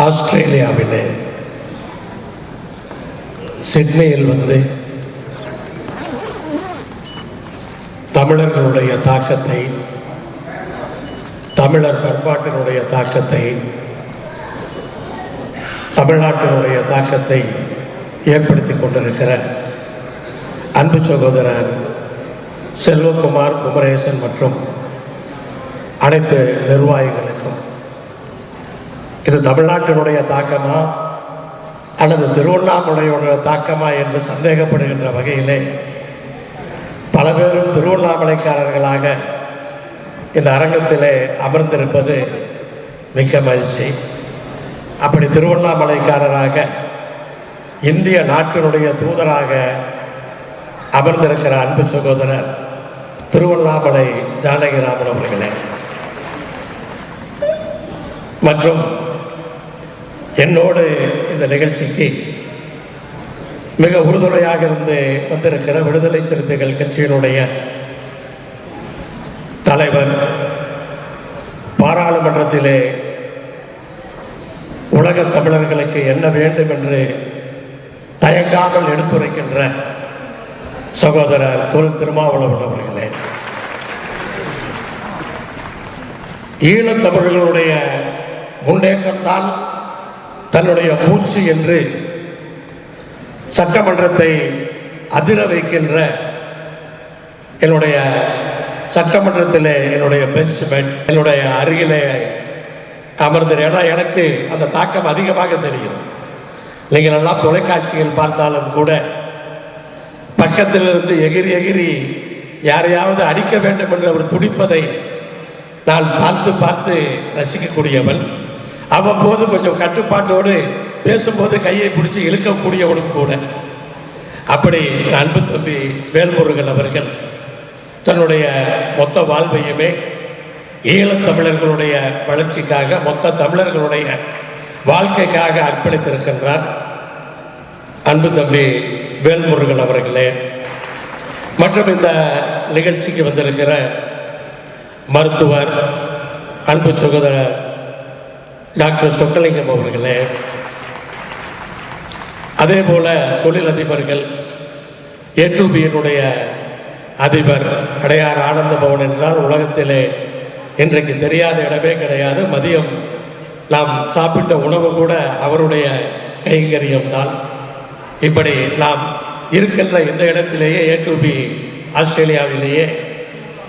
ஆஸ்திரேலியாவிலே சிட்னியில் வந்து தமிழர்களுடைய தாக்கத்தை, தமிழர் பண்பாட்டினுடைய தாக்கத்தை, தமிழ்நாட்டினுடைய தாக்கத்தை ஏற்படுத்தி கொண்டிருக்கிற அன்பு சகோதரர் செல்வகுமார் குமரேசன் மற்றும் அனைத்து நிர்வாகிகளுக்கும் இது தமிழ்நாட்டினுடைய தாக்கமா அல்லது திருவண்ணாமலையோட தாக்கமா என்று சந்தேகப்படுகின்ற வகையிலே பல பேரும் திருவண்ணாமலைக்காரர்களாக இந்த அரங்கத்திலே அமர்ந்திருப்பது மிக்க மகிழ்ச்சி. அப்படி திருவண்ணாமலைக்காரராக இந்திய நாட்டினுடைய தூதராக அமர்ந்திருக்கிற அன்பு சகோதரர் திருவண்ணாமலை ஜானகிராமன் அவர்களே மற்றும் என்னோடு இந்த நிகழ்ச்சிக்கு மிக உறுதுணையாக இருந்து வந்திருக்கிற விடுதலை சிறுத்தைகள் கட்சியினுடைய தலைவர், பாராளுமன்றத்திலே உலக தமிழர்களுக்கு என்ன வேண்டும் என்று தயங்காமல் எடுத்துரைக்கின்ற சகோதரர் தொல் திருமாவளவன் அவர்களே, ஈழத்தமிழர்களுடைய முன்னேற்றம்தான் தன்னுடைய மூச்சு என்று சட்டமன்றத்தை அதிர வைக்கின்ற என்னுடைய சட்டமன்றத்திலே என்னுடைய பெஞ்ச்மேட் என்னுடைய அருகிலே அமர்ந்த இடம் எனக்கு அந்த தாக்கம் அதிகமாக தெரியும். நீங்கள் எல்லாம் தொலைக்காட்சியில் பார்த்தாலும் கூட பக்கத்தில் இருந்து எகிரி எகிரி யாரையாவது அடிக்க வேண்டும் என்று அவர் துடிப்பதை நான் பார்த்து பார்த்து ரசிக்கக்கூடியவன். அவ்வப்போது கொஞ்சம் கட்டுப்பாட்டோடு பேசும்போது கையை பிடிச்சி இழுக்கக்கூடியவனும் கூட. அப்படி அன்பு தம்பி வேல்முருகன் அவர்கள் தன்னுடைய மொத்த வாழ்வையுமே ஈழத்தமிழர்களுடைய வளர்ச்சிக்காக, மொத்த தமிழர்களுடைய வாழ்க்கைக்காக அர்ப்பணித்திருக்கின்றார். அன்பு தம்பி வேல்முருகன் அவர்களே மற்றும் இந்த நிகழ்ச்சிக்கு வந்திருக்கிற மருத்துவர் அன்பு சகோதரர் டாக்டர் சொக்கலிங்கம் அவர்களே, அதே போல தொழிலதிபர்கள், A2Bயினுடைய அதிபர் அடையார் ஆனந்த பவன் என்றால் உலகத்திலே இன்றைக்கு தெரியாத இடமே கிடையாது. மதியம் நாம் சாப்பிட்ட உணவு கூட அவருடைய கைங்கரியம்தான். இப்படி நாம் இருக்கின்ற இந்த இடத்திலேயே A2B ஆஸ்திரேலியாவிலேயே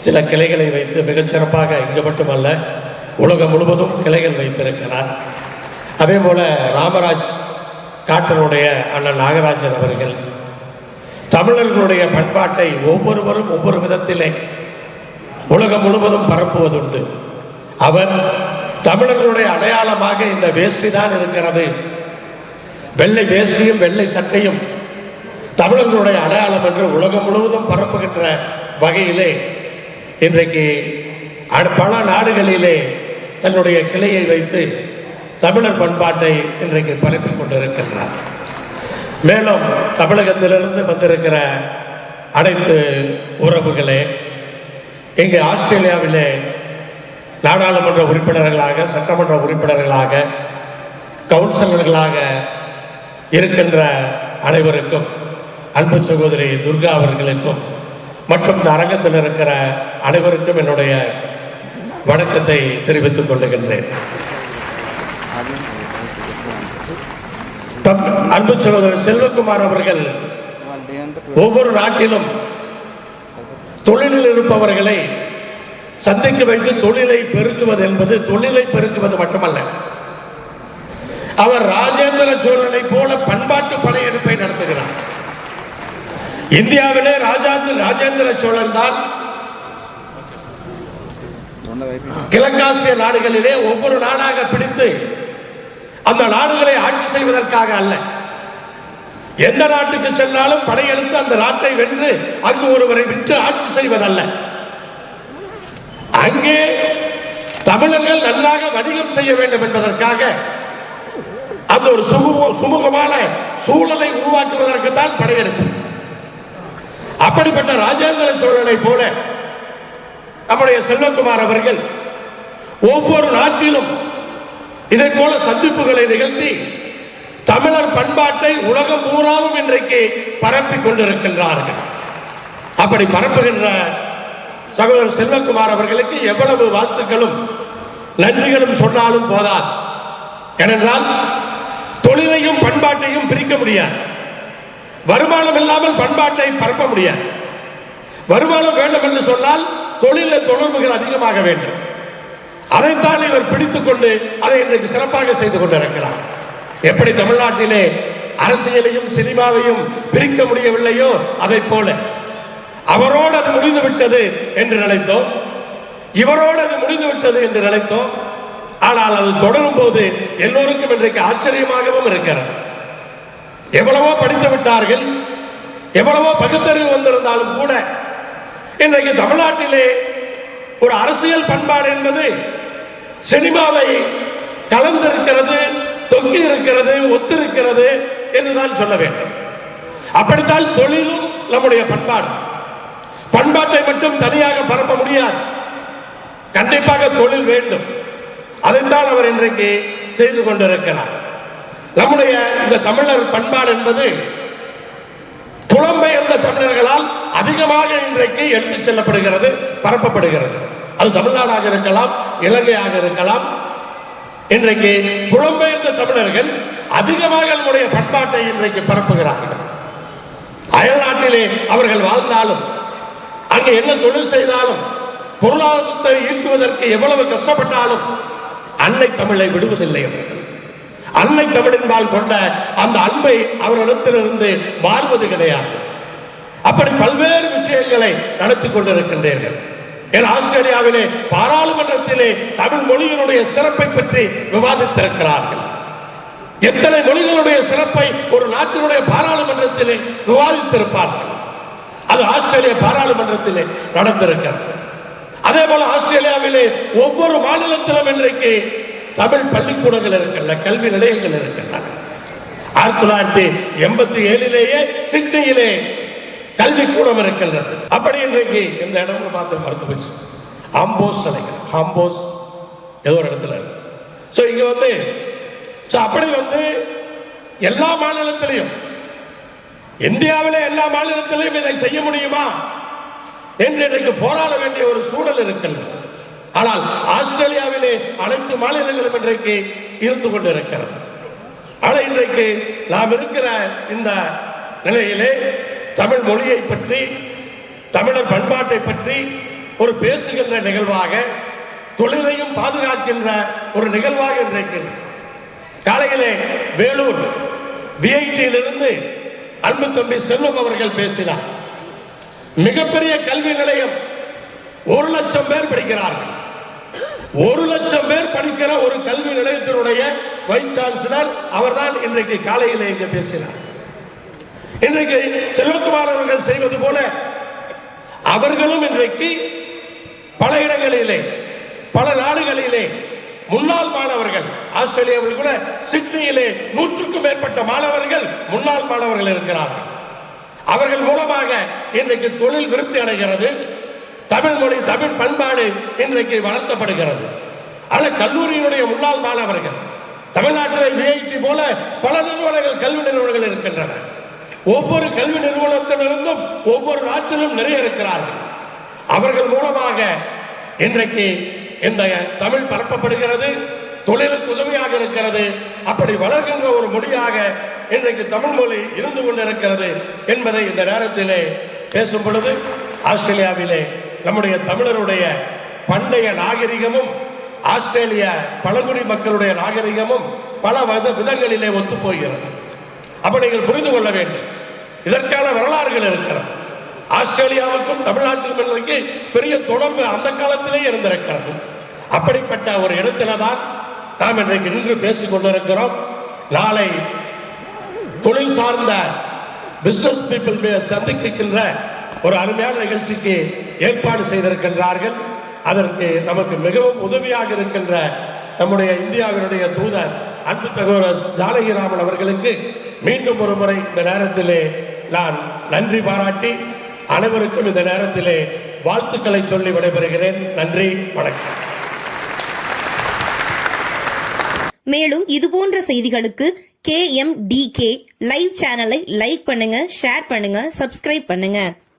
சில கிளைகளை வைத்து மிகச்சிறப்பாக இங்கு மட்டுமல்ல உலகம் முழுவதும் கிளைகள் வைத்திருக்கிறார். அதே போல ராமராஜ் காட்டனுடைய அண்ணன் நாகராஜன் அவர்கள் தமிழர்களுடைய பண்பாட்டை ஒவ்வொருவரும் ஒவ்வொரு விதத்திலே உலகம் முழுவதும் பரப்புவதுண்டு. அவர் தமிழர்களுடைய அடையாளமாக இந்த வேஷ்டி தான் இருக்கிறது, வெள்ளை வேஷ்டியும் வெள்ளை சட்டையும் தமிழர்களுடைய அடையாளம் என்று உலகம் முழுவதும் பரப்புகின்ற வகையிலே இன்றைக்கு பல நாடுகளிலே தன்னுடைய கிளையை வைத்து தமிழர் பண்பாட்டை இன்றைக்கு பரப்பிக் கொண்டிருக்கின்றார். மேலும் தமிழகத்திலிருந்து வந்திருக்கிற அனைத்து உறவுகளே, இங்கே ஆஸ்திரேலியாவிலே நாடாளுமன்ற உறுப்பினர்களாக, சட்டமன்ற உறுப்பினர்களாக, கவுன்சிலர்களாக இருக்கின்ற அனைவருக்கும், அன்பு சகோதரி துர்கா அவர்களுக்கும் மற்றும் இந்த அரங்கத்தில் இருக்கிற அனைவருக்கும் என்னுடைய வணக்கத்தை தெரிவித்துக் கொள்ளுகின்றேன். அன்பு சகோதரர் செல்வகுமார் அவர்கள் ஒவ்வொரு நாட்டிலும் தொழிலில் இருப்பவர்களை சந்திக்க வைத்து தொழிலை பெருக்குவது என்பது தொழிலை பெருக்குவது மட்டுமல்ல, அவர் ராஜேந்திர சோழனை போல பண்பாட்டு படையெடுப்பை நடத்துகிறார். இந்தியாவிலே ராஜேந்திர சோழன் தான் கிழக்காசிய நாடுகளிலே ஒவ்வொரு நாடாக பிடித்து அந்த நாடுகளை ஆட்சி செய்வதற்காக அல்ல, எந்த நாட்டுக்கு சென்றாலும் படையெடுத்து அந்த நாட்டை வென்று அங்கு ஒருவரை விட்டு ஆட்சி செய்வதல்ல, அங்கே தமிழர்கள் நன்றாக வணிகம் செய்ய வேண்டும் என்பதற்காக அந்த ஒரு சுமூகமான சூழலை உருவாக்குவதற்கு தான் படையெடுப்பு. அப்படிப்பட்ட ராஜேந்திர சோழனை போல நம்முடைய செல்வகுமார் அவர்கள் ஒவ்வொரு நாட்டிலும் இதை போல சந்திப்புகளை நிகழ்த்தி தமிழர் பண்பாட்டை உலகம் பூராவும் இன்றைக்கு பரப்பிக் கொண்டிருக்கின்றார்கள். அப்படி பரப்புகின்ற சகோதரர் செல்வகுமார் அவர்களுக்கு எவ்வளவு வாழ்த்துக்களும் நன்றிகளும் சொன்னாலும் போதாது. ஏனென்றால் தொழிலையும் பண்பாட்டையும் பிரிக்க முடியாது. வருமானம் இல்லாமல் பண்பாட்டை பரப்ப முடியாது. வருமானம் வேண்டும் என்று சொன்னால் தொழிலில் தொடர்புகள் அதிகமாக வேண்டும். அதைத்தான் இவர் பிடித்துக் கொண்டு அதை இன்றைக்கு சிறப்பாக செய்து கொண்டிருக்கிறார். எப்படி தமிழ்நாட்டிலே அரசியலையும் சினிமாவையும் பிரிக்க முடியவில்லையோ அதை போல அவரோடு அது முடிந்துவிட்டது என்று நினைத்தோம், இவரோடு அது முடிந்துவிட்டது என்று நினைத்தோம். ஆனால் அது தொடரும் போது எல்லோருக்கும் இன்றைக்கு ஆச்சரியமாகவும் இருக்கிறது. எவ்வளவோ படித்து விட்டார்கள், எவ்வளவோ பகுத்தறிவு வந்திருந்தாலும் கூட இன்றைக்கு தமிழ்நாட்டிலே ஒரு அரசியல் பண்பாடு என்பது சினிமாவை கலந்திருக்கிறது, தொக்கி இருக்கிறது, ஒத்திருக்கிறது என்றுதான் சொல்ல வேண்டும். அப்படித்தான் தொழிலும் நம்முடைய பண்பாடு. பண்பாட்டை மட்டும் தனியாக பரப்ப முடியாது, கண்டிப்பாக தொழில் வேண்டும். அதைத்தான் அவர் இன்றைக்கு செய்து கொண்டிருக்கிறார். நம்முடைய இந்த தமிழர் பண்பாடு என்பது புலம்பெயர்ந்த தமிழர்களால் அதிகமாக இன்றைக்கு எடுத்துச் செல்லப்படுகிறது, பரப்பப்படுகிறது. அது தமிழ்நாடாக இருக்கலாம், இலங்கையாக இருக்கலாம். இன்றைக்கு புலம்பெயர்ந்த தமிழர்கள் அதிகமாக நம்முடைய பண்பாட்டை இன்றைக்கு பரப்புகிறார்கள். அயல் நாட்டிலே அவர்கள் வாழ்ந்தாலும், அங்கு என்ன தொழில் செய்தாலும், பொருளாதாரத்தை ஈட்டுவதற்கு எவ்வளவு கஷ்டப்பட்டாலும் அன்னை தமிழை விடுவதில்லை. அவர்கள் அன்னை தமிழின்பால் கொண்ட அந்த அன்பை அவரிடத்திலிருந்து வாழ்வது கிடையாது. அப்படி பல்வேறு விஷயங்களை நடத்தி கொண்டிருக்கின்றீர்கள். ஆஸ்திரேலியாவிலே பாராளுமன்றத்திலே தமிழ் மொழியினுடைய சிறப்பை பற்றி விவாதித்திருக்கிறார்கள். எத்தனை மொழிகளுடைய சிறப்பை ஒரு நாட்டினுடைய பாராளுமன்றத்திலே விவாதித்திருப்பார்கள். அது ஆஸ்திரேலிய பாராளுமன்றத்திலே நடந்திருக்கிறது. அதே போல ஆஸ்திரேலியாவிலே ஒவ்வொரு மாநிலத்திலும் இன்றைக்கு தமிழ் பள்ளிக்கூடங்கள் இருக்கின்றன, கல்வி நிலையங்கள் இருக்கின்றன. 1987 சிட்னியிலே கல்வி கூடம் இருக்கின்றது. அப்படி இன்றைக்கு இந்த இடமும் பார்த்து மறுத்து போச்சு. ஆம்போஸ் நினைக்கிறேன், ஆம்போஸ் ஏதோ ஒரு இடத்துல இருக்கு. இங்க அப்படி எல்லா மாநிலத்திலையும், இந்தியாவிலே எல்லா மாநிலத்திலையும் இதை செய்ய முடியுமா என்று இன்றைக்கு போராட வேண்டிய ஒரு சூழல் இருக்கின்றது. ஆனால் ஆஸ்திரேலியாவிலே அனைத்து மாநிலங்களும் இன்றைக்கு இருந்து கொண்டிருக்கிறது. ஆனால் இன்றைக்கு நாம் இருக்கிற இந்த நிலையிலே தமிழ் மொழியை பற்றி, தமிழர் பண்பாட்டை பற்றி ஒரு பேசுகின்ற நிகழ்வாக, தொழிலையும் பாதுகாக்கின்ற ஒரு நிகழ்வாக இன்றைக்கு காலையிலே வேலூர் விஐடியிலிருந்து அன்பு தம்பி செல்வம் அவர்கள் பேசினார். மிகப்பெரிய கல்வி நிலையம், 1,00,000 பேர் படிக்கிறார்கள். 1,00,000 பேர் படிக்கிற ஒரு கல்வி நிலையத்தினுடைய வைஸ் சான்சலர் அவர்தான் இன்றைக்கு காலையிலே இங்கே பேசினார். இன்றைக்கு செல்வகுமார் அவர்கள் செய்வது போல அவர்களும் இன்றைக்கு பல இடங்களிலே, பல நாடுகளிலே முன்னாள் மாணவர்கள், ஆஸ்திரேலியாவில் கூட சிட்னியிலே 100க்கும் மேற்பட்ட மாணவர்கள் முன்னாள் மாணவர்கள் இருக்கிறார்கள். அவர்கள் மூலமாக இன்றைக்கு தொழில் விருத்தி அடைகிறது, தமிழ் மொழி, தமிழ் பண்பாடு இன்றைக்கு வளர்த்தப்படுகிறது. ஆனால் கல்லூரியினுடைய முன்னாள் மாணவர்கள், தமிழ்நாட்டில் விஐடி போல பல நிறுவனங்கள், கல்வி நிறுவனங்கள் இருக்கின்றன. ஒவ்வொரு கல்வி நிறுவனத்திலிருந்தும் ஒவ்வொரு நாட்டிலும் நிறைய இருக்கிறார்கள். அவர்கள் மூலமாக இன்றைக்கு இந்த தமிழ் பரப்பப்படுகிறது, தொழிலுக்கு உதவியாக இருக்கிறது. அப்படி வளர்கின்ற ஒரு மொழியாக இன்றைக்கு தமிழ் மொழி இருந்து கொண்டிருக்கிறது என்பதை இந்த நேரத்திலே பேசும் பொழுது, ஆஸ்திரேலியாவிலே நம்முடைய தமிழருடைய பண்டைய நாகரிகமும் ஆஸ்திரேலிய பழங்குடி மக்களுடைய நாகரிகமும் பல விதங்களிலே ஒத்து போகிறது. அப்ப நீங்கள் புரிந்து கொள்ள வேண்டும், இதற்கான வரலாறுகள் இருக்கிறது. ஆஸ்திரேலியாவுக்கும் தமிழ்நாட்டுக்கும் இன்றைக்கு பெரிய தொடர்பு அந்த காலத்திலே இருந்திருக்கிறது. அப்படிப்பட்ட ஒரு இடத்துல தான் நாம் இன்றைக்கு நின்று பேசிக் கொண்டிருக்கிறோம். நாளை தொழில் சார்ந்த பிசினஸ் பீப்புள் சந்திக்கின்ற ஒரு அருமையான நிகழ்ச்சிக்கு ஏற்பாடு செய்திருக்கின்றார்கள். அதற்கு நமக்கு மிகவும் உதவியாக இருக்கின்ற நம்முடைய இந்தியாவினுடைய தூதர் அன்பு சகோதரர் ஜானகிராமன் அவர்களுக்கு மீண்டும் ஒரு முறை இந்த நேரத்திலே நான் நன்றி பாராட்டி அனைவருக்கும் இந்த நேரத்திலே வாழ்த்துக்களை சொல்லி விடைபெறுகிறேன். நன்றி, வணக்கம். மேலும் இதுபோன்ற செய்திகளுக்கு KMDK லைவ் சேனலை லைக் பண்ணுங்க, ஷேர் பண்ணுங்க, சப்ஸ்கிரைப் பண்ணுங்க.